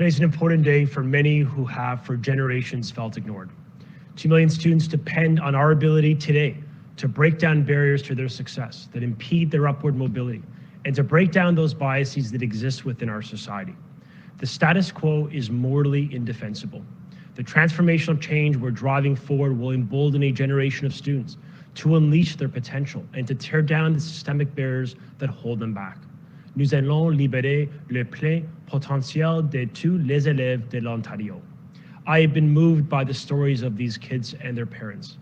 Today's an important day for many who have for generations felt ignored. 2 million students depend on our ability today to break down barriers to their success that impede their upward mobility and to break down those biases that exist within our society. The status quo is morally indefensible. The transformational change we're driving forward will embolden a generation of students to unleash their potential and to tear down the systemic barriers that hold them back. Nous allons libérer le plein potentiel de tous les élèves de l'Ontario. I have been moved by the stories of these kids and their parents.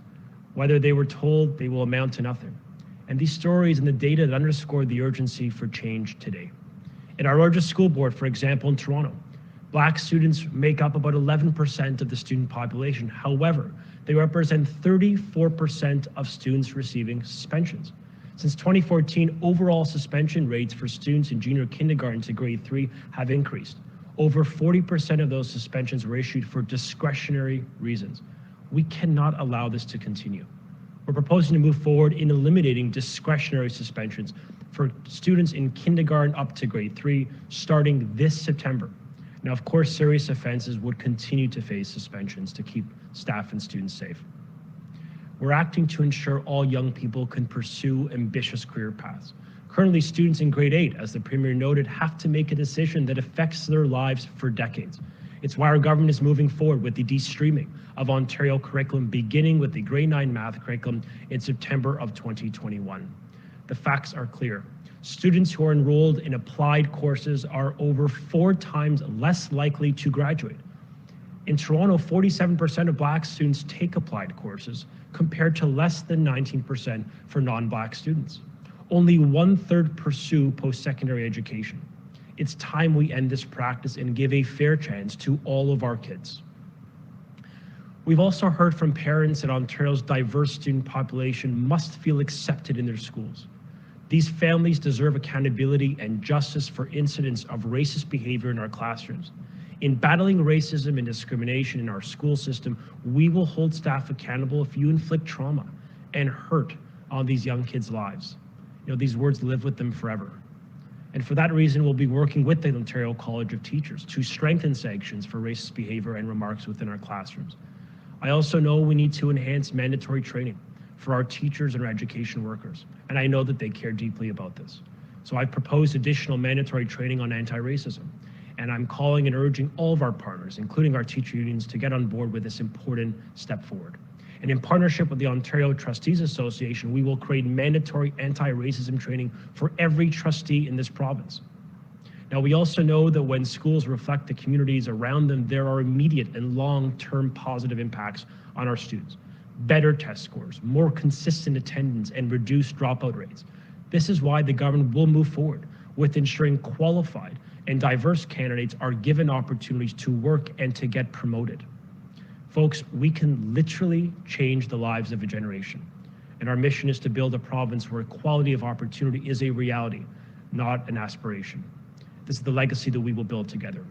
Whether they were told, they will amount to nothing. And these stories and the data that underscore the urgency for change today. In our largest school board, for example, in Toronto, Black students make up about 11% of the student population. However, they represent 34% of students receiving suspensions. Since 2014, overall suspension rates for students in junior kindergarten to grade 3 have increased. Over 40% of those suspensions were issued for discretionary reasons. We cannot allow this to continue. We're proposing to move forward in eliminating discretionary suspensions for students in kindergarten up to grade 3 starting this September. Now, of course, serious offenses would continue to face suspensions to keep staff and students safe. We're acting to ensure all young people can pursue ambitious career paths. Currently, students in grade 8, as the Premier noted, have to make a decision that affects their lives for decades. It's why our government is moving forward with the destreaming of Ontario curriculum, beginning with the grade 9 math curriculum in September of 2021. The facts are clear. Students who are enrolled in applied courses are over 4 times less likely to graduate. In Toronto, 47% of Black students take applied courses, compared to less than 19% for non-Black students. Only 1/3 pursue post-secondary education. It's time we end this practice and give a fair chance to all of our kids. We've also heard from parents that Ontario's diverse student population must feel accepted in their schools. These families deserve accountability and justice for incidents of racist behavior in our classrooms. In battling racism and discrimination in our school system, we will hold staff accountable if you inflict trauma and hurt on these young kids' lives. These words live with them forever. And for that reason, we'll be working with the Ontario College of Teachers to strengthen sanctions for racist behavior and remarks within our classrooms. I also know we need to enhance mandatory training for our teachers and our education workers, and I know that they care deeply about this. So I've proposed additional mandatory training on anti-racism, and I'm calling and urging all of our partners, including our teacher unions, to get on board with this important step forward. And in partnership with the Ontario Trustees Association, we will create mandatory anti-racism training for every trustee in this province. Now, we also know that when schools reflect the communities around them, there are immediate and long-term positive impacts on our students. Better test scores, more consistent attendance, and reduced dropout rates. This is why the government will move forward with ensuring qualified and diverse candidates are given opportunities to work and to get promoted. Folks, we can literally change the lives of a generation. And our mission is to build a province where equality of opportunity is a reality, not an aspiration. This is the legacy that we will build together.